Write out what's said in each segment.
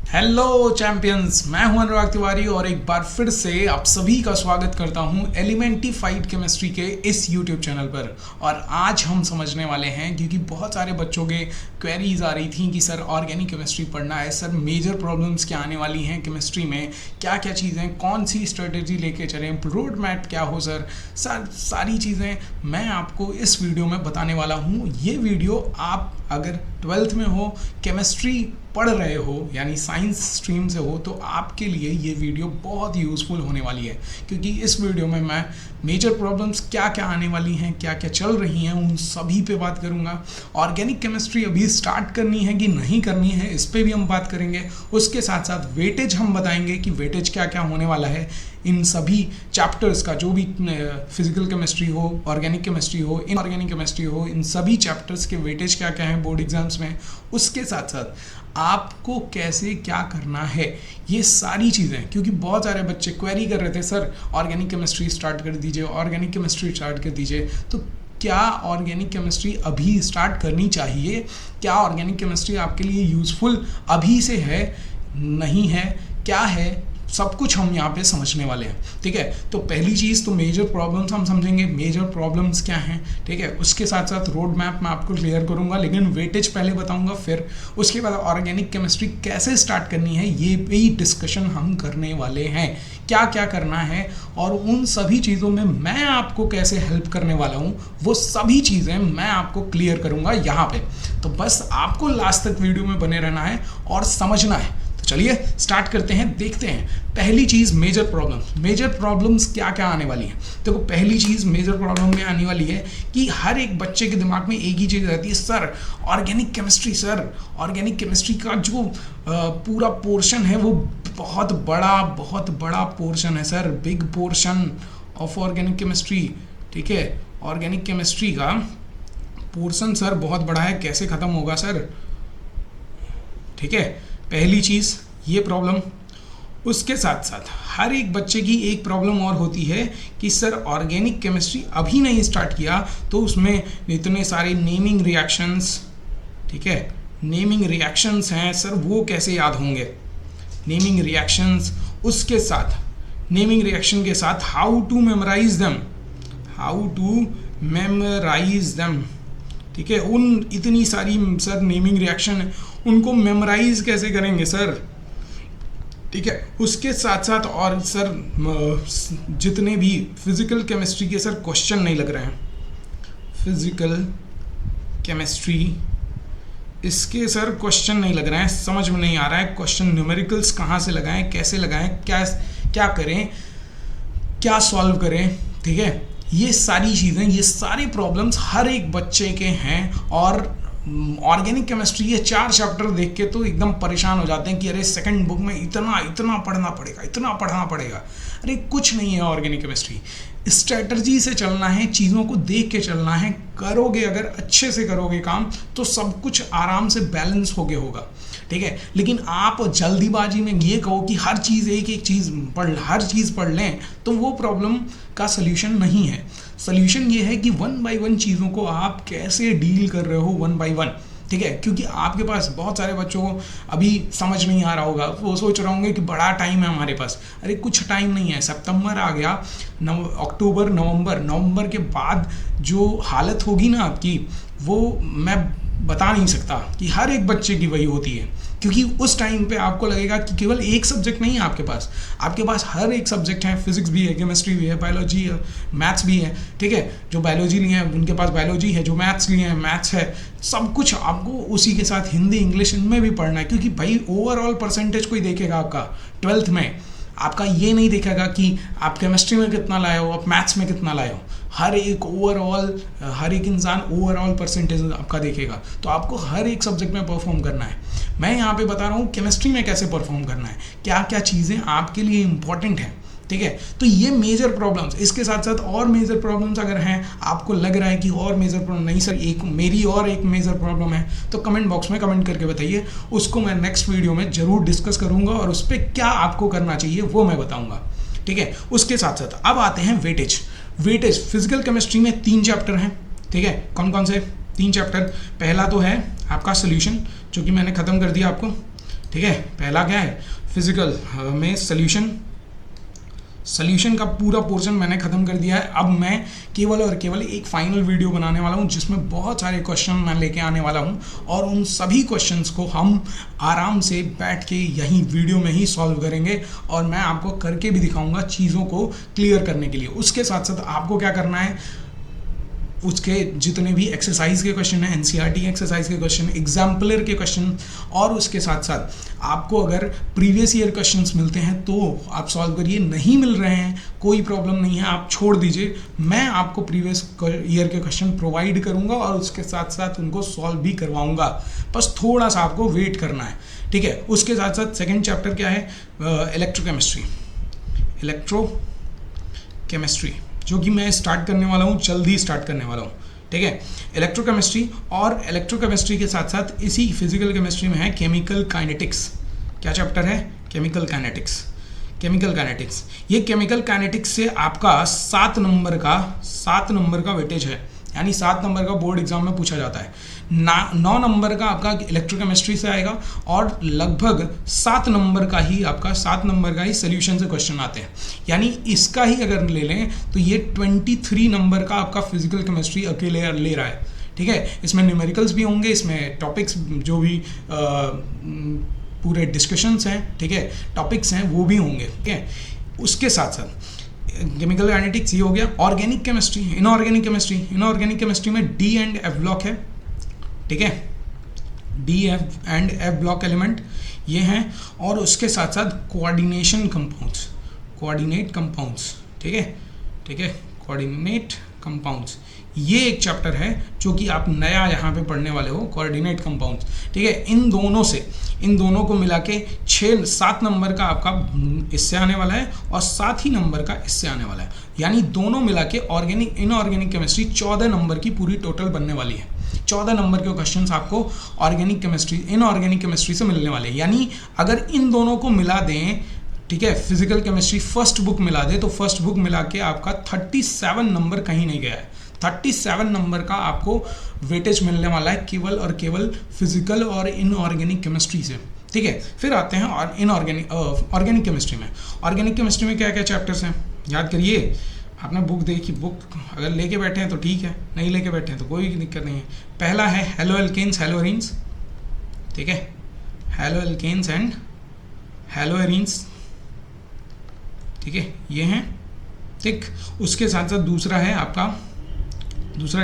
Hello champions, मैं हूं अनुराग तिवारी और एक बार फिर से आप सभी का स्वागत करता हूं एलिमेंटिफाइड केमिस्ट्री के इस यूट्यूब चैनल पर। और आज हम समझने वाले हैं, क्योंकि बहुत सारे बच्चों के क्वेरीज आ रही थी कि सर ऑर्गेनिक केमिस्ट्री पढ़ना है, सर मेजर प्रॉब्लम्स क्या आने वाली हैं केमिस्ट्री में, क्या क्या चीज़ें, कौन सी स्ट्रेटेजी लेके चलें, रोड मैप क्या हो सर, सारी चीज़ें मैं आपको इस वीडियो में बताने वाला हूँ। ये वीडियो आप अगर 12th में हो, केमिस्ट्री पढ़ रहे हो, यानी साइंस स्ट्रीम से हो, तो आपके लिए ये वीडियो बहुत यूज़फुल होने वाली है। क्योंकि इस वीडियो में मैं मेजर प्रॉब्लम्स क्या क्या आने वाली हैं, क्या क्या चल रही हैं, उन सभी पे बात करूँगा। ऑर्गेनिक केमिस्ट्री अभी स्टार्ट करनी है कि नहीं करनी है, इस पर भी हम बात करेंगे। उसके साथ साथ वेटेज हम बताएंगे कि वेटेज क्या क्या होने वाला है इन सभी चैप्टर्स का, जो भी फिजिकल केमिस्ट्री हो, ऑर्गेनिक केमिस्ट्री हो, इनऑर्गेनिक केमिस्ट्री हो, इन सभी चैप्टर्स के वेटेज क्या क्या हैं बोर्ड एग्जाम्स में। उसके साथ साथ आपको कैसे क्या करना है, ये सारी चीज़ें, क्योंकि बहुत सारे बच्चे क्वेरी कर रहे थे सर ऑर्गेनिक केमिस्ट्री स्टार्ट कर दीजिए, ऑर्गेनिक केमिस्ट्री स्टार्ट कर दीजिए। तो क्या ऑर्गेनिक केमिस्ट्री अभी स्टार्ट करनी चाहिए? क्या ऑर्गेनिक केमिस्ट्री आपके लिए यूज़फुल अभी से है, नहीं है, क्या है, सब कुछ हम यहाँ पे समझने वाले हैं। ठीक है, तो पहली चीज़ तो मेजर प्रॉब्लम्स हम समझेंगे, मेजर प्रॉब्लम्स क्या हैं। ठीक है, उसके साथ साथ रोड मैप मैं आपको क्लियर करूँगा, लेकिन वेटेज पहले बताऊँगा, फिर उसके बाद ऑर्गेनिक केमिस्ट्री कैसे स्टार्ट करनी है, ये भी डिस्कशन हम करने वाले हैं। क्या क्या करना है और उन सभी चीज़ों में मैं आपको कैसे हेल्प करने वाला हूँ, वो सभी चीज़ें मैं आपको क्लियर करूँगा यहाँ पे। तो बस आपको लास्ट तक वीडियो में बने रहना है और समझना है। चलिए स्टार्ट करते हैं, देखते हैं। पहली चीज़ मेजर प्रॉब्लम्स। मेजर प्रॉब्लम्स क्या क्या आने वाली हैं? देखो, पहली चीज़ मेजर प्रॉब्लम में आने वाली है कि हर एक बच्चे के दिमाग में एक ही चीज़ रहती है, sir organic chemistry, sir organic chemistry का जो पूरा पोर्शन है वो बहुत बड़ा पोर्शन है sir, big portion of organic chemistry. ठीक है, ऑर्गेनिक केमिस्ट्री का पोर्शन सर बहुत बड़ा है, कैसे ख़त्म होगा सर? ठीक है, पहली चीज़ ये प्रॉब्लम। उसके साथ साथ हर एक बच्चे की एक प्रॉब्लम और होती है कि सर ऑर्गेनिक केमिस्ट्री अभी नहीं स्टार्ट किया तो उसमें इतने सारे नेमिंग रिएक्शंस, ठीक है, नेमिंग रिएक्शंस हैं सर, वो कैसे याद होंगे? नेमिंग रिएक्शंस, उसके साथ नेमिंग रिएक्शन के साथ हाउ टू मेमोराइज देम। ठीक है, उन इतनी सारी सर नेमिंग रिएक्शन है, उनको मेमोराइज कैसे करेंगे सर? ठीक है, उसके साथ साथ और सर जितने भी फिजिकल केमिस्ट्री के सर क्वेश्चन नहीं लग रहे हैं, फिजिकल केमिस्ट्री इसके सर क्वेश्चन नहीं लग रहे हैं, समझ में नहीं आ रहा है क्वेश्चन न्यूमेरिकल्स कहाँ से लगाएं, कैसे लगाएं, क्या करें, क्या सॉल्व करें। ठीक है, ये सारी चीज़ें, ये सारे प्रॉब्लम्स हर एक बच्चे के हैं। और ऑर्गेनिक केमिस्ट्री ये 4 चैप्टर देख के तो एकदम परेशान हो जाते हैं कि अरे सेकंड बुक में इतना पढ़ना पड़ेगा। अरे कुछ नहीं है ऑर्गेनिक केमिस्ट्री, स्ट्रेटजी से चलना है, चीज़ों को देख के चलना है। करोगे, अगर अच्छे से करोगे काम, तो सब कुछ आराम से बैलेंस हो गया होगा। ठीक है, लेकिन आप जल्दीबाजी में ये कहो कि हर चीज़ एक चीज़ हर चीज़ पढ़ लें, तो वो प्रॉब्लम का सल्यूशन नहीं है। सल्यूशन ये है कि 1 बाय 1 चीज़ों को आप कैसे डील कर रहे हो 1 बाय 1। ठीक है, क्योंकि आपके पास बहुत सारे बच्चों को अभी समझ नहीं आ रहा होगा, वो सोच रहे होंगे कि बड़ा टाइम है हमारे पास। अरे कुछ टाइम नहीं है, सितंबर आ गया, अक्टूबर, नवंबर के बाद जो हालत होगी ना आपकी, वो मैं बता नहीं सकता कि हर एक बच्चे की वही होती है। क्योंकि उस टाइम पे आपको लगेगा कि केवल एक सब्जेक्ट नहीं है आपके पास हर एक सब्जेक्ट है, फिजिक्स भी है, केमिस्ट्री भी है, बायोलॉजी है, मैथ्स भी है। ठीक है, जो बायोलॉजी लिए हैं उनके पास बायोलॉजी है, जो मैथ्स लिए हैं मैथ्स है, सब कुछ आपको उसी के साथ हिंदी, इंग्लिश, इनमें भी पढ़ना है। क्योंकि भाई ओवरऑल परसेंटेज कोई देखेगा आपका 12th में, आपका ये नहीं देखेगा कि आप केमिस्ट्री में कितना लाए हो, आप मैथ्स में कितना लाए हो। हर एक इंसान ओवरऑल परसेंटेज आपका देखेगा। तो आपको हर एक सब्जेक्ट में परफॉर्म करना है। मैं यहाँ पे बता रहा हूँ केमिस्ट्री में कैसे परफॉर्म करना है, क्या क्या चीज़ें आपके लिए इंपॉर्टेंट हैं। ठीक है, तो ये मेजर प्रॉब्लम्स। इसके साथ साथ और मेजर प्रॉब्लम्स अगर हैं, आपको लग रहा है कि और मेजर प्रॉब्लम नहीं सर, मेरी और एक मेजर प्रॉब्लम है, तो कमेंट बॉक्स में कमेंट करके बताइए, उसको मैं नेक्स्ट वीडियो में ज़रूर डिस्कस करूँगा और उस पर क्या आपको करना चाहिए वो मैं बताऊँगा। ठीक है, उसके साथ साथ अब आते हैं वेटेज। फिजिकल केमिस्ट्री में 3 चैप्टर हैं। ठीक है, कौन कौन से 3 चैप्टर? पहला तो है आपका सोल्यूशन, जो कि मैंने ख़त्म कर दिया आपको। ठीक है, पहला क्या है, फिजिकल में सॉल्यूशन का पूरा पोर्शन मैंने ख़त्म कर दिया है। अब मैं केवल और केवल एक फाइनल वीडियो बनाने वाला हूं जिसमें बहुत सारे क्वेश्चन मैं लेके आने वाला हूं और उन सभी क्वेश्चंस को हम आराम से बैठ के यहीं वीडियो में ही सॉल्व करेंगे और मैं आपको करके भी दिखाऊंगा चीज़ों को क्लियर करने के लिए। उसके साथ साथ आपको क्या करना है, उसके जितने भी एक्सरसाइज के क्वेश्चन हैं, एनसीईआरटी एक्सरसाइज के क्वेश्चन, एग्जाम्पलर के क्वेश्चन, और उसके साथ साथ आपको अगर प्रीवियस ईयर क्वेश्चंस मिलते हैं तो आप सॉल्व करिए, नहीं मिल रहे हैं कोई प्रॉब्लम नहीं है, आप छोड़ दीजिए, मैं आपको प्रीवियस ईयर के क्वेश्चन प्रोवाइड करूंगा और उसके साथ साथ उनको सॉल्व भी करवाऊंगा, बस थोड़ा सा आपको वेट करना है, ठीक है। उसके साथ साथ सेकेंड चैप्टर क्या है, इलेक्ट्रोकेमिस्ट्री, जो कि मैं स्टार्ट करने वाला हूँ, जल्दी स्टार्ट करने वाला हूँ, ठीक है। इलेक्ट्रोकेमिस्ट्री और इलेक्ट्रोकेमिस्ट्री के साथ साथ इसी फिजिकल केमिस्ट्री में है केमिकल काइनेटिक्स। क्या चैप्टर है, केमिकल काइनेटिक्स। ये केमिकल काइनेटिक्स से आपका 7 नंबर का वेटेज है, यानी 7 नंबर का बोर्ड एग्जाम में पूछा जाता है। 9 नंबर का आपका इलेक्ट्रोकेमिस्ट्री से आएगा और लगभग 7 नंबर का ही सोल्यूशन से क्वेश्चन आते हैं, यानी इसका ही अगर ले लें तो ये 23 नंबर का आपका फिजिकल केमिस्ट्री अकेले ले रहा है, ठीक है। इसमें न्यूमेरिकल्स भी होंगे, इसमें टॉपिक्स जो भी पूरे डिस्कशंस हैं, ठीक है, टॉपिक्स हैं वो भी होंगे, ठीक है। उसके साथ साथ केमिकल काइनेटिक्स ये हो गया। ऑर्गेनिक केमिस्ट्री, इनऑर्गेनिक केमिस्ट्री में डी एंड एफ ब्लॉक है, ठीक है, D F and F block element ये हैं, और उसके साथ साथ कोऑर्डिनेट कंपाउंड्स, ठीक है, कोऑर्डिनेट कंपाउंड्स, ये एक चैप्टर है जो कि आप नया यहाँ पे पढ़ने वाले हो, कोऑर्डिनेट कंपाउंड्स, ठीक है। इन दोनों को मिला के 7 नंबर का आपका इससे आने वाला है और 7 ही नंबर का इससे आने वाला है, यानी दोनों मिला के इनऑर्गेनिक केमिस्ट्री 14 नंबर की पूरी टोटल बनने वाली है। 14 नंबर के क्वेश्चंस आपको इनऑर्गेनिक केमिस्ट्री से मिलने वाले हैं, यानी अगर इन दोनों को मिला दें, ठीक है, फिजिकल केमिस्ट्री फर्स्ट बुक मिला दे तो फर्स्ट बुक मिला के आपका 37 नंबर कहीं नहीं गया है। 37 नंबर का आपको वेटेज मिलने वाला है केवल और केवल फिजिकल और इनऑर्गेनिक केमिस्ट्री से, ठीक है। फिर आते हैं और ऑर्गेनिक केमिस्ट्री में क्या क्या चैप्टर्स हैं, याद करिए। आपने बुक देखी, बुक अगर लेके बैठे हैं तो ठीक है, नहीं लेके बैठे हैं तो कोई दिक्कत नहीं है। पहला है हेलो एल्केन्स, हेलो एरीन्स, ठीक है, hello alkenes and hello arenes, ठीक है, ये हैं, ठीक। उसके साथ साथ दूसरा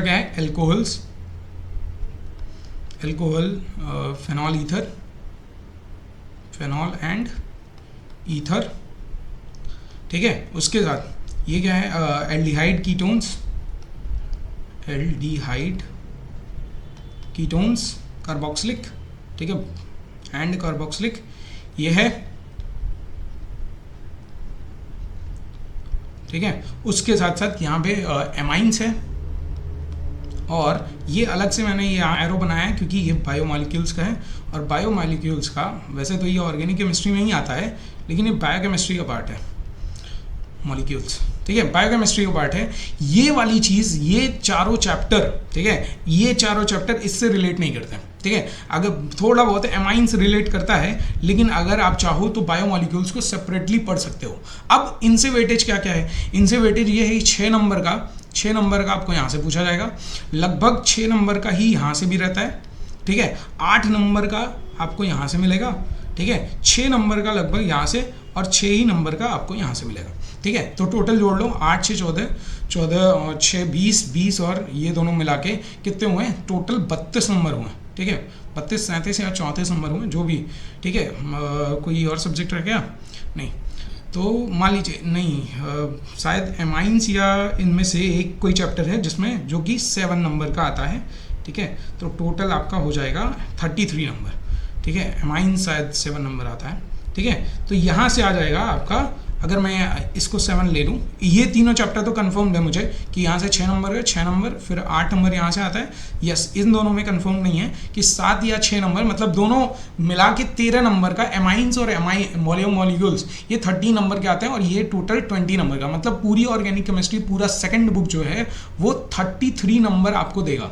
क्या है, एल्कोहल, फेनॉल एंड ईथर, ठीक है। उसके साथ ये क्या है, एल्डिहाइड कीटोन्स, कार्बोक्सिलिक, ठीक है, एंड कार्बोक्सिलिक ये है, ठीक है। उसके साथ साथ यहाँ पे एमाइंस है, और ये अलग से मैंने यहाँ एरो बनाया है क्योंकि ये बायोमॉलिक्यूल्स का है, और बायोमॉलिक्यूल्स का वैसे तो ये ऑर्गेनिक केमिस्ट्री में ही आता है, लेकिन ये बायोकेमिस्ट्री का पार्ट है, मॉलिक्यूल्स, ठीक है, बायोकेमिस्ट्री का पार्ट है। ये वाली चीज़, ये चारों चैप्टर, ठीक है, ये चारों चैप्टर इससे रिलेट नहीं करते, ठीक है। अगर थोड़ा बहुत एमाइन से रिलेट करता है, लेकिन अगर आप चाहो तो बायोमॉलिक्यूल्स को सेपरेटली पढ़ सकते हो। अब इनसे वेटेज क्या क्या है, इनसे वेटेज ये है 6 नंबर का आपको यहाँ से पूछा जाएगा, लगभग 6 नंबर का ही यहाँ से भी रहता है, ठीक है। 8 नंबर का आपको यहाँ से मिलेगा, ठीक है, 6 नंबर का लगभग यहाँ से, और 6 ही नंबर का आपको यहाँ से मिलेगा, ठीक है। तो टोटल जोड़ लो, 8 6 14 और 6 20 और ये दोनों मिला के कितने हुए, टोटल 32 नंबर हुए, ठीक है, 32 37 या 34 नंबर हुए जो भी, ठीक है। कोई और सब्जेक्ट रह गया नहीं, तो मान लीजिए नहीं, शायद एमाइंस या इनमें से एक कोई चैप्टर है जिसमें जो कि 7 नंबर का आता है, ठीक है। तो टोटल आपका हो जाएगा 33 नंबर, ठीक है, एमाइंस शायद 7 नंबर आता है, ठीक है। तो यहाँ से आ जाएगा आपका, अगर मैं इसको 7 ले लूँ, ये तीनों चैप्टर तो कंफर्म है मुझे कि यहाँ से 6 नंबर है, 6 नंबर, फिर 8 नंबर यहाँ से आता है, यस। इन दोनों में कंफर्म नहीं है कि 7 या 6 नंबर, मतलब दोनों मिला के 13 नंबर का एमाइंस और मॉलिक्यूल्स, ये 30 नंबर के आते हैं, और ये टोटल 20 नंबर का, मतलब पूरी ऑर्गेनिक केमिस्ट्री, पूरा सेकेंड बुक जो है वो 33 नंबर आपको देगा,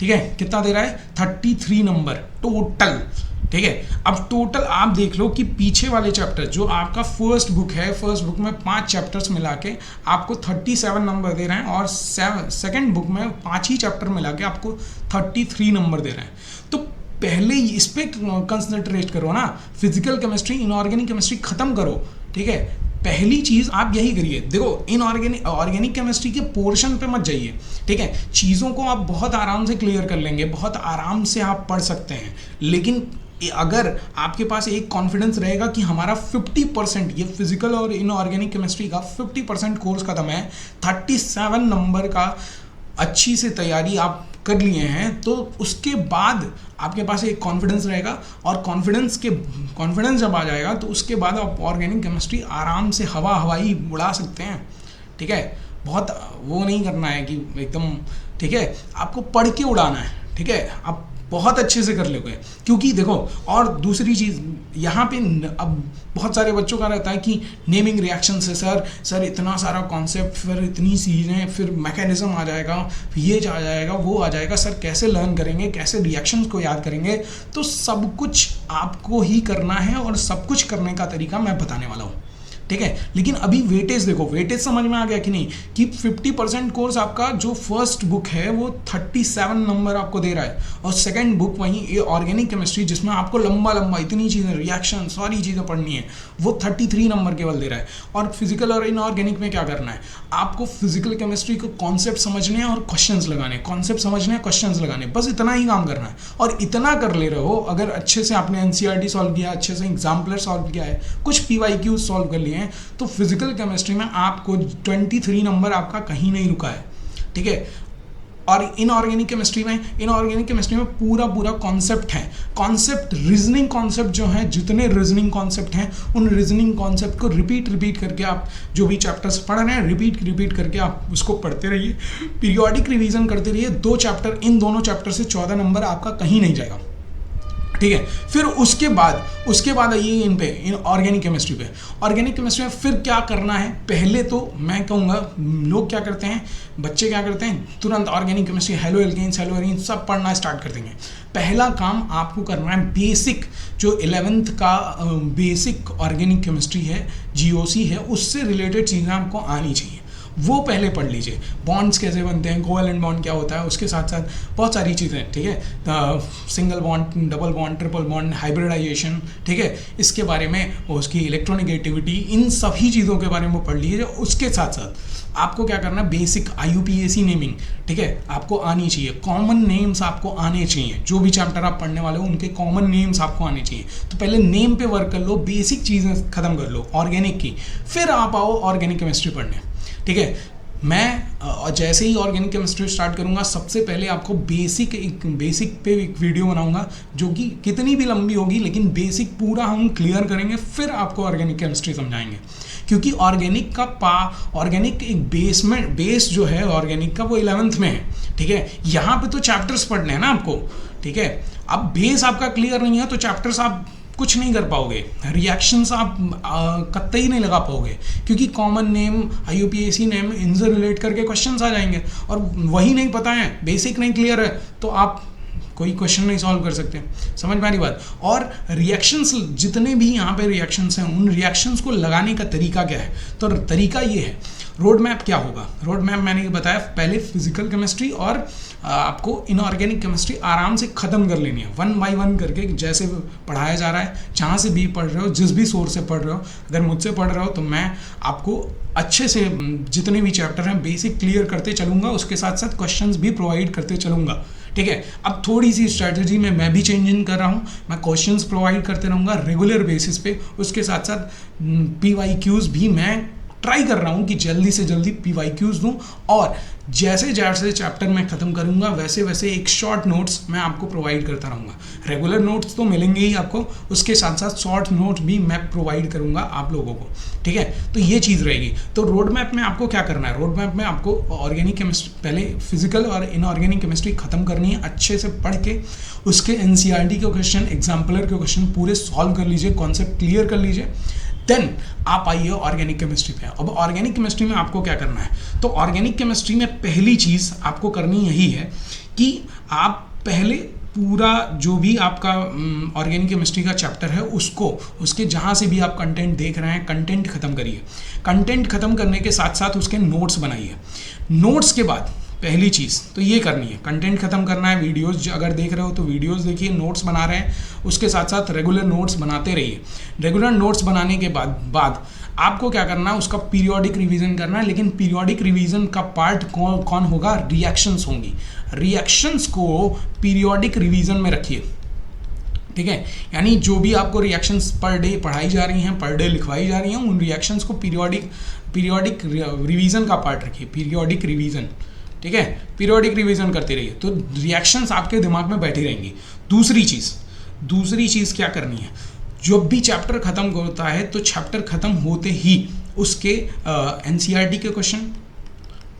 ठीक है। कितना दे रहा है, 33 नंबर टोटल, ठीक है। अब टोटल आप देख लो कि पीछे वाले चैप्टर जो आपका फर्स्ट बुक है, फर्स्ट बुक में 5 चैप्टर्स मिला के आपको 37 नंबर दे रहे हैं, और सेकंड बुक में 5 ही चैप्टर मिला के आपको 33 नंबर दे रहे हैं। तो पहले इस पे कंसंट्रेट करो ना, फिजिकल केमिस्ट्री, इनऑर्गेनिक केमिस्ट्री खत्म करो, ठीक है। पहली चीज आप यही करिए। देखो, इनऑर्गेनिक ऑर्गेनिक केमिस्ट्री के पोर्शन पे मत जाइए, ठीक है। चीज़ों को आप बहुत आराम से क्लियर कर लेंगे, बहुत आराम से आप पढ़ सकते हैं, लेकिन अगर आपके पास एक कॉन्फिडेंस रहेगा कि हमारा 50% ये फिजिकल और इनऑर्गेनिक केमिस्ट्री का 50% कोर्स खत्म है, 37 नंबर का अच्छी से तैयारी आप कर लिए हैं, तो उसके बाद आपके पास एक कॉन्फिडेंस रहेगा, और कॉन्फिडेंस जब आ जाएगा तो उसके बाद आप ऑर्गेनिक केमिस्ट्री आराम से हवाई उड़ा सकते हैं, ठीक है। बहुत वो नहीं करना है कि एकदम, ठीक है, आपको पढ़ के उड़ाना है, ठीक है। आप बहुत अच्छे से कर लोगे, क्योंकि देखो, और दूसरी चीज़ यहाँ पे अब बहुत सारे बच्चों का रहता है कि नेमिंग रिएक्शन से सर इतना सारा कॉन्सेप्ट, फिर इतनी चीज़ें, फिर मैकेनिज्म आ जाएगा, ये आ जाएगा, वो आ जाएगा, सर कैसे लर्न करेंगे, कैसे रिएक्शंस को याद करेंगे। तो सब कुछ आपको ही करना है, और सब कुछ करने का तरीका मैं बताने वाला हूँ, ठीक है। लेकिन अभी वेटेज देखो, वेटेज समझ में आ गया कि नहीं, कि 50% कोर्स आपका जो फर्स्ट बुक है वो 37 नंबर आपको दे रहा है, और सेकंड बुक वहीं ये ऑर्गेनिक केमिस्ट्री जिसमें आपको लंबा इतनी चीज़ें, रिएक्शन, सारी चीज़ें पढ़नी है, वो 33 नंबर केवल दे रहा है। और फिजिकल और इनऑर्गेनिक में क्या करना है, आपको फिजिकल केमिस्ट्री को कॉन्सेप्ट समझने हैं और क्वेश्चंस लगाने, कॉन्सेप्ट समझने हैं, क्वेश्चंस लगाने, बस इतना ही काम करना है। और इतना कर ले रहे हो, अगर अच्छे से आपने एनसीईआरटी सॉल्व किया, अच्छे से एग्जाम्पलर सॉल्व किया है, कुछ पीवाईक्यू सॉल्व कर लिए हैं, तो फिजिकल केमिस्ट्री में आपको 23 नंबर आपका कहीं नहीं रुका है, ठीक है। और इनऑर्गेनिक केमिस्ट्री में पूरा कॉन्सेप्ट है, कॉन्सेप्ट, रीजनिंग कॉन्सेप्ट जो है, जितने रीजनिंग कॉन्सेप्ट हैं उन रीजनिंग कॉन्सेप्ट को रिपीट करके आप जो भी चैप्टर्स पढ़ रहे हैं, रिपीट करके आप उसको पढ़ते रहिए, पीरियोडिक रिवीजन करते रहिए। 2 चैप्टर, इन दोनों चैप्टर से 14 नंबर आपका कहीं नहीं जाएगा, ठीक है। फिर उसके बाद आइए इन ऑर्गेनिक केमिस्ट्री पे। ऑर्गेनिक केमिस्ट्री में फिर क्या करना है, पहले तो मैं कहूँगा, लोग क्या करते हैं, बच्चे क्या करते हैं, तुरंत organic chemistry, hello alkenes, hello arenes सब पढ़ना स्टार्ट कर देंगे। पहला काम आपको करना है, बेसिक जो 11th का बेसिक ऑर्गेनिक केमिस्ट्री है, GOC है, उससे रिलेटेड चीज़ें आपको आनी चाहिए, वो पहले पढ़ लीजिए। बॉन्ड्स कैसे बनते हैं, कोवेलेंट बॉन्ड क्या होता है, उसके साथ साथ बहुत सारी चीज़ें, ठीक है, single bond, double bond, triple bond, hybridisation, ठीक है, इसके बारे में, उसकी इलेक्ट्रोनेगेटिविटी, इन सभी चीज़ों के बारे में पढ़ लीजिए। उसके साथ साथ आपको क्या करना है, बेसिक IUPAC नेमिंग, ठीक है, आपको आनी चाहिए। कॉमन नेम्स आपको आने चाहिए, जो भी चैप्टर आप पढ़ने वाले हो उनके कॉमन नेम्स आपको आने चाहिए। तो पहले नेम पे वर्क कर लो, बेसिक चीज़ें खत्म कर लो ऑर्गेनिक की, फिर आप आओ ऑर्गेनिक केमिस्ट्री पढ़ने, ठीक है। मैं जैसे ही ऑर्गेनिक केमिस्ट्री स्टार्ट करूंगा, सबसे पहले आपको बेसिक पे एक वीडियो बनाऊंगा, जो कि कितनी भी लंबी होगी, लेकिन बेसिक पूरा हम क्लियर करेंगे, फिर आपको ऑर्गेनिक केमिस्ट्री समझाएंगे। क्योंकि ऑर्गेनिक एक बेस जो है ऑर्गेनिक का, वो 11th में है, ठीक है। यहाँ पे तो चैप्टर्स पढ़ने हैं ना आपको, ठीक है। अब बेस आपका क्लियर नहीं है तो चैप्टर्स आप कुछ नहीं कर पाओगे, रिएक्शंस आप कतई नहीं लगा पाओगे, क्योंकि कॉमन नेम, IUPAC नेम, इनसे रिलेट करके क्वेश्चंस आ जाएंगे, और वही नहीं पता है, बेसिक नहीं क्लियर है, तो आप कोई क्वेश्चन नहीं सॉल्व कर सकते। समझ में आ रही बात। और रिएक्शंस, जितने भी यहाँ पे रिएक्शंस हैं, उन रिएक्शंस को लगाने का तरीका क्या है, तो तरीका ये है। रोड मैप क्या होगा, रोड मैप मैंने बताया, पहले फिजिकल केमिस्ट्री और आपको इनऑर्गेनिक केमिस्ट्री आराम से ख़त्म कर लेनी है, 1 by 1 करके, जैसे पढ़ाया जा रहा है, जहाँ से भी पढ़ रहे हो, जिस भी सोर्स से पढ़ रहे हो, अगर मुझसे पढ़ रहे हो तो मैं आपको अच्छे से जितने भी चैप्टर हैं बेसिक क्लियर करते चलूँगा, उसके साथ साथ क्वेश्चंस भी प्रोवाइड करते चलूँगा, ठीक है। अब थोड़ी सी स्ट्रैटेजी में मैं भी चेंजिंग कर रहा हूँ, मैं क्वेश्चंस प्रोवाइड करते रहूँगा रेगुलर बेसिस पे, उसके साथ साथ PYQs भी मैं ट्राई कर रहा हूँ कि जल्दी से जल्दी PYQs दूँ, और जैसे जैसे चैप्टर मैं ख़त्म करूँगा वैसे वैसे एक शॉर्ट नोट्स मैं आपको प्रोवाइड करता रहूँगा। रेगुलर नोट्स तो मिलेंगे ही आपको, उसके साथ साथ शॉर्ट नोट्स भी मैं प्रोवाइड करूँगा आप लोगों को, ठीक है। तो ये चीज़ रहेगी। तो रोड मैप में आपको क्या करना है, रोड मैप में आपको ऑर्गेनिक केमिस्ट्री, पहले फिजिकल और इनऑर्गेनिक केमिस्ट्री ख़त्म करनी है, अच्छे से पढ़ के उसके NCERT के क्वेश्चन, एग्जाम्पलर के क्वेश्चन पूरे सॉल्व कर लीजिए, कॉन्सेप्ट क्लियर कर लीजिए, देन आप आइए ऑर्गेनिक केमिस्ट्री पे। अब ऑर्गेनिक केमिस्ट्री में आपको क्या करना है, तो ऑर्गेनिक केमिस्ट्री में पहली चीज़ आपको करनी यही है कि आप पहले पूरा जो भी आपका ऑर्गेनिक केमिस्ट्री का चैप्टर है उसको, उसके जहाँ से भी आप कंटेंट देख रहे हैं, कंटेंट खत्म करिए। कंटेंट खत्म करने के साथ साथ उसके नोट्स बनाइए। नोट्स के बाद पहली चीज़ तो ये करनी है, कंटेंट खत्म करना है। वीडियोस अगर देख रहे हो तो वीडियोस देखिए, नोट्स बना रहे हैं उसके साथ साथ रेगुलर नोट्स बनाते रहिए। रेगुलर नोट्स बनाने के बाद आपको क्या करना है, उसका पीरियोडिक रिवीजन करना है। लेकिन पीरियोडिक रिवीजन का पार्ट कौन होगा, रिएक्शंस होंगी। रिएक्शंस को पीरियोडिक रिवीजन में रखिए, ठीक है। यानी जो भी आपको रिएक्शंस पर डे पढ़ाई जा रही हैं, पर डे लिखवाई जा रही हैं, उन रिएक्शंस को पीरियोडिक रिवीजन का पार्ट रखिए, पीरियोडिक रिवीजन, ठीक है। पीरियोडिक रिवीजन करते रहिए तो रिएक्शंस आपके दिमाग में बैठी रहेंगी। दूसरी चीज़ क्या करनी है, जब भी चैप्टर खत्म होता है तो चैप्टर खत्म होते ही उसके एनसीईआरटी के क्वेश्चन,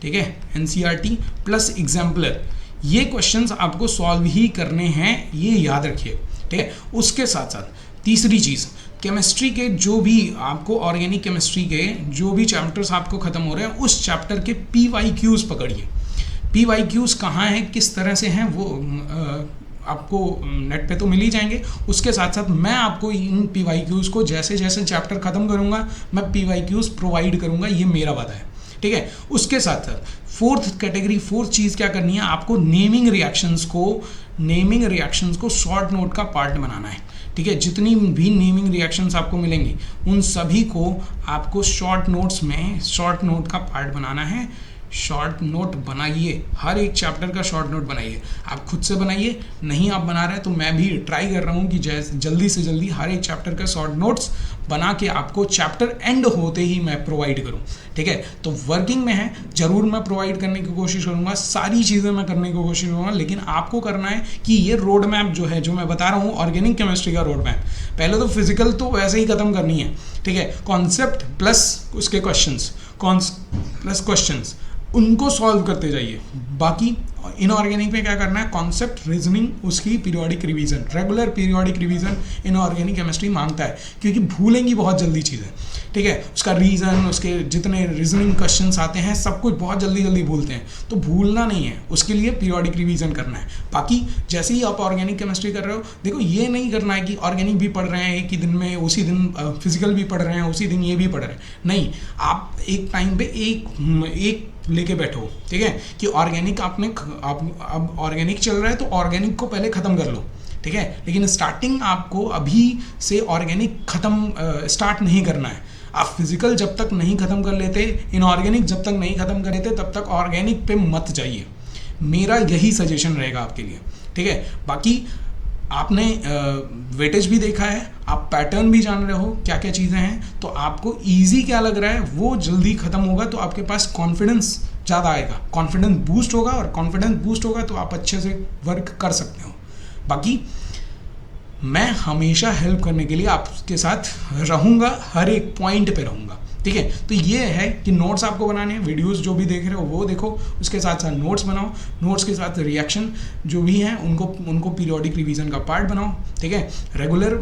ठीक है, एनसीईआरटी प्लस एग्जाम्पलर, ये क्वेश्चंस आपको सॉल्व ही करने हैं, ये याद रखिए, ठीक है। उसके साथ साथ तीसरी चीज़, केमिस्ट्री के जो भी आपको ऑर्गेनिक केमिस्ट्री के जो भी चैप्टर्स आपको खत्म हो रहे हैं उस चैप्टर के PYQs पकड़िए। PYQs कहाँ हैं, किस तरह से हैं, वो आपको नेट पे तो मिल ही जाएंगे। उसके साथ साथ मैं आपको इन PYQs को जैसे जैसे चैप्टर खत्म करूँगा मैं PYQs प्रोवाइड करूँगा, ये मेरा वादा है, ठीक है। उसके साथ साथ फोर्थ चीज़ क्या करनी है, आपको नेमिंग रिएक्शंस को शॉर्ट नोट का पार्ट बनाना है, ठीक है। जितनी भी नेमिंग रिएक्शंस आपको मिलेंगी उन सभी को आपको शॉर्ट नोट का पार्ट बनाना है। शॉर्ट नोट बनाइए, हर एक चैप्टर का शॉर्ट नोट बनाइए। आप खुद से बनाइए, नहीं आप बना रहे तो मैं भी ट्राई कर रहा हूँ कि जल्दी से जल्दी हर एक चैप्टर का शॉर्ट नोट्स बना के आपको चैप्टर एंड होते ही मैं प्रोवाइड करूँ, ठीक है। तो वर्किंग में है, ज़रूर मैं प्रोवाइड करने की कोशिश करूँगा, सारी चीज़ें मैं करने की कोशिश करूँगा। लेकिन आपको करना है कि ये रोड मैप जो है, जो मैं बता रहा हूँ ऑर्गेनिक केमिस्ट्री का रोड मैप, पहले तो फिजिकल तो वैसे ही ख़त्म करनी है, ठीक है। कॉन्सेप्ट प्लस उसके क्वेश्चंस उनको सॉल्व करते जाइए। बाकी इनऑर्गेनिक में क्या करना है, कॉन्सेप्ट, रीजनिंग, उसकी periodic revision, regular periodic revision inorganic chemistry मांगता है, क्योंकि भूलेंगी बहुत जल्दी चीज़ें, ठीक है। उसका रीज़न, उसके जितने रीजनिंग क्वेश्चंस आते हैं सब कुछ बहुत जल्दी भूलते हैं, तो भूलना नहीं है, उसके लिए पीरियोडिक रिवीजन करना है। बाकी जैसे ही आप ऑर्गेनिक केमिस्ट्री कर रहे हो, देखो ये नहीं करना है कि ऑर्गेनिक भी पढ़ रहे हैं एक ही दिन में, उसी दिन फिजिकल भी पढ़ रहे हैं, उसी दिन ये भी पढ़ रहे हैं, नहीं। आप एक टाइम पे एक लेके बैठो, ठीक है, कि ऑर्गेनिक अब ऑर्गेनिक चल रहा है तो ऑर्गेनिक को पहले ख़त्म कर लो, ठीक है। लेकिन स्टार्टिंग आपको अभी से ऑर्गेनिक स्टार्ट नहीं करना है। आप फिजिकल जब तक नहीं ख़त्म कर लेते, इनऑर्गेनिक जब तक नहीं ख़त्म कर लेते, तब तक ऑर्गेनिक पे मत जाइए। मेरा यही सजेशन रहेगा आपके लिए, ठीक है। बाकी आपने वेटेज भी देखा है, आप पैटर्न भी जान रहे हो क्या क्या चीज़ें हैं, तो आपको इजी क्या लग रहा है वो जल्दी ख़त्म होगा, तो आपके पास कॉन्फिडेंस ज़्यादा आएगा, कॉन्फिडेंस बूस्ट होगा, और कॉन्फिडेंस बूस्ट होगा तो आप अच्छे से वर्क कर सकते हो। बाकी मैं हमेशा हेल्प करने के लिए आपके साथ रहूँगा, हर एक पॉइंट पे रहूँगा, ठीक है। तो ये है कि नोट्स आपको बनाने हैं, वीडियोस जो भी देख रहे हो वो देखो, उसके साथ साथ नोट्स बनाओ, नोट्स के साथ रिएक्शन जो भी हैं उनको पीरियोडिक रिवीजन का पार्ट बनाओ, ठीक है। रेगुलर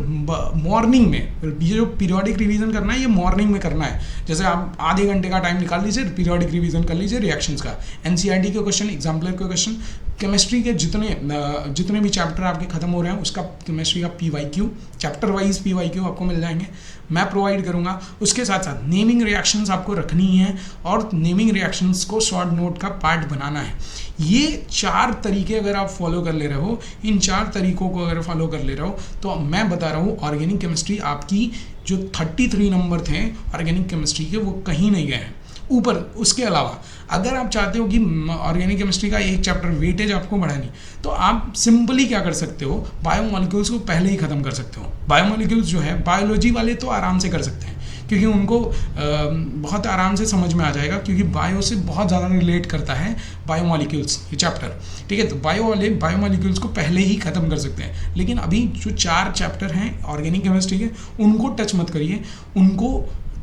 मॉर्निंग में ये जो पीरियोडिक रिवीजन करना है ये मॉर्निंग में करना है। जैसे आप आधे घंटे का टाइम निकाल लीजिए, पीरियोडिक रिवीजन कर लीजिए रिएक्शंस का, एनसीईआरटी के क्वेश्चन, एग्जाम्पलर के क्वेश्चन, केमिस्ट्री के जितने भी चैप्टर आपके खत्म हो रहे हैं उसका केमिस्ट्री का PYQ, चैप्टर वाइज PYQ आपको मिल जाएंगे, मैं प्रोवाइड करूंगा। उसके साथ साथ नेमिंग रिएक्शंस आपको रखनी है, और नेमिंग रिएक्शंस को शॉर्ट नोट का पार्ट बनाना है। ये 4 तरीके अगर आप फॉलो कर ले रहे हो, इन 4 तरीकों को अगर फॉलो कर ले रहे हो, तो मैं बता रहा हूँ ऑर्गेनिक केमिस्ट्री आपकी जो 33 नंबर थे ऑर्गेनिक केमिस्ट्री के, वो कहीं नहीं गए हैं ऊपर। उसके अलावा अगर आप चाहते हो कि ऑर्गेनिक केमिस्ट्री का एक चैप्टर वेटेज आपको बढ़ानी, तो आप सिंपली क्या कर सकते हो, बायोमोलिक्यूल्स को पहले ही ख़त्म कर सकते हो। बायोमोलिक्यूल्स जो है, बायोलॉजी वाले तो आराम से कर सकते हैं, क्योंकि उनको बहुत आराम से समझ में आ जाएगा, क्योंकि बायो से बहुत ज़्यादा रिलेट करता है बायोमोलिक्यूल्स ये चैप्टर, ठीक है। तो बायोमोलिक्यूल्स को पहले ही ख़त्म कर सकते हैं। लेकिन अभी जो 4 चैप्टर हैं ऑर्गेनिक केमिस्ट्री के, उनको टच मत करिए, उनको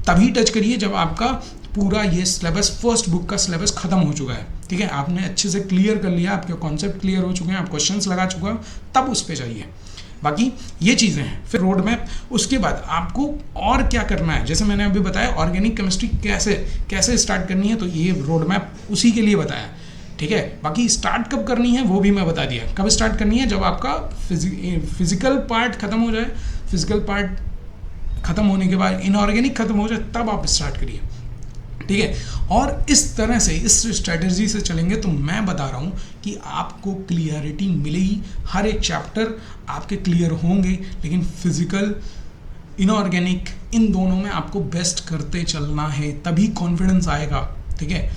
तभी टच करिए जब आपका पूरा ये सिलेबस, फर्स्ट बुक का सिलेबस खत्म हो चुका है, ठीक है। आपने अच्छे से क्लियर कर लिया, आपके कॉन्सेप्ट क्लियर हो चुके हैं, आप क्वेश्चंस लगा चुका हो, तब उस पे जाइए। बाकी ये चीज़ें हैं। फिर रोड मैप, उसके बाद आपको और क्या करना है, जैसे मैंने अभी बताया ऑर्गेनिक केमिस्ट्री कैसे स्टार्ट करनी है, तो ये रोड मैप उसी के लिए बताया। ठीक है। बाकी स्टार्ट कब करनी है वो भी मैं बता दिया। कब स्टार्ट करनी है? जब आपका फिजिकल पार्ट खत्म हो जाए, फिजिकल पार्ट खत्म होने के बाद इनऑर्गेनिक खत्म हो जाए, तब आप स्टार्ट करिए, ठीक है। और इस तरह से, इस स्ट्रेटजी से चलेंगे तो मैं बता रहा हूँ कि आपको क्लियरिटी मिलेगी, हर एक चैप्टर आपके क्लियर होंगे। लेकिन फिजिकल, इनऑर्गेनिक, इन दोनों में आपको बेस्ट करते चलना है, तभी कॉन्फिडेंस आएगा, ठीक है।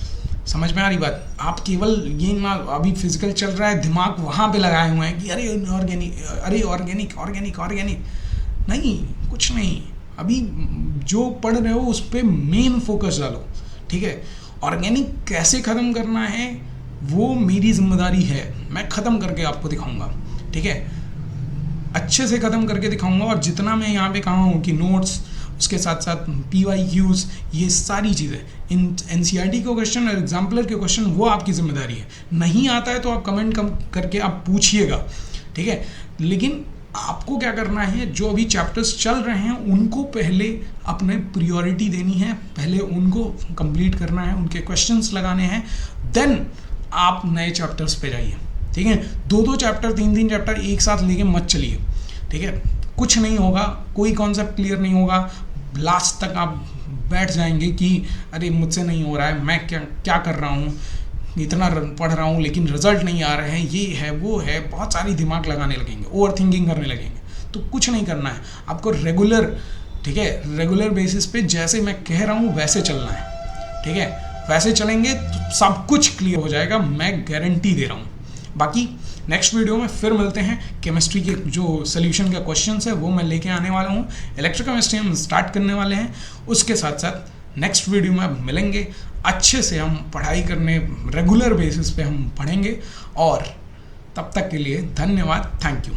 समझ में आ रही बात? आप केवल ये ना अभी फिजिकल चल रहा है, दिमाग वहाँ पे लगाए हुए हैं कि अरे इनऑर्गेनिक, अरे ऑर्गेनिक ऑर्गेनिक ऑर्गेनिक, नहीं, कुछ नहीं। अभी जो पढ़ रहे हो उस पर मेन फोकस डालो, ठीक है। ऑर्गेनिक कैसे ख़त्म करना है वो मेरी जिम्मेदारी है, मैं ख़त्म करके आपको दिखाऊंगा, ठीक है। अच्छे से ख़त्म करके दिखाऊंगा। और जितना मैं यहाँ पे कहा हूँ कि नोट्स, उसके साथ साथ PYQs, ये सारी चीज़ें, इन NCERT के क्वेश्चन और एग्जाम्पलर के क्वेश्चन, वो आपकी जिम्मेदारी है। नहीं आता है तो आप कमेंट करके आप पूछिएगा, ठीक है। लेकिन आपको क्या करना है, जो अभी चैप्टर्स चल रहे हैं उनको पहले अपने प्रायोरिटी देनी है, पहले उनको कंप्लीट करना है, उनके क्वेश्चंस लगाने हैं, देन आप नए चैप्टर्स पे जाइए, ठीक है। 2-2 चैप्टर, 3-3 चैप्टर एक साथ लेके मत चलिए, ठीक है। कुछ नहीं होगा, कोई कॉन्सेप्ट क्लियर नहीं होगा, लास्ट तक आप बैठ जाएंगे कि अरे मुझसे नहीं हो रहा है, मैं क्या कर रहा हूँ, इतना पढ़ रहा हूँ लेकिन रिजल्ट नहीं आ रहे हैं, ये है वो है, बहुत सारी दिमाग लगाने लगेंगे, ओवर थिंकिंग करने लगेंगे। तो कुछ नहीं करना है आपको, रेगुलर, ठीक है, रेगुलर बेसिस पे जैसे मैं कह रहा हूँ वैसे चलना है, ठीक है। वैसे चलेंगे तो सब कुछ क्लियर हो जाएगा, मैं गारंटी दे रहा हूँ। बाकी नेक्स्ट वीडियो में फिर मिलते हैं। केमिस्ट्री के जो सोल्यूशन का क्वेश्चंस है वो मैं लेके आने वाला हूँ। इलेक्ट्रोकेमिस्ट्री हम स्टार्ट करने वाले हैं, उसके साथ साथ नेक्स्ट वीडियो में मिलेंगे। अच्छे से हम पढ़ाई करने, रेगुलर बेसिस पे हम पढ़ेंगे। और तब तक के लिए धन्यवाद, थैंक यू।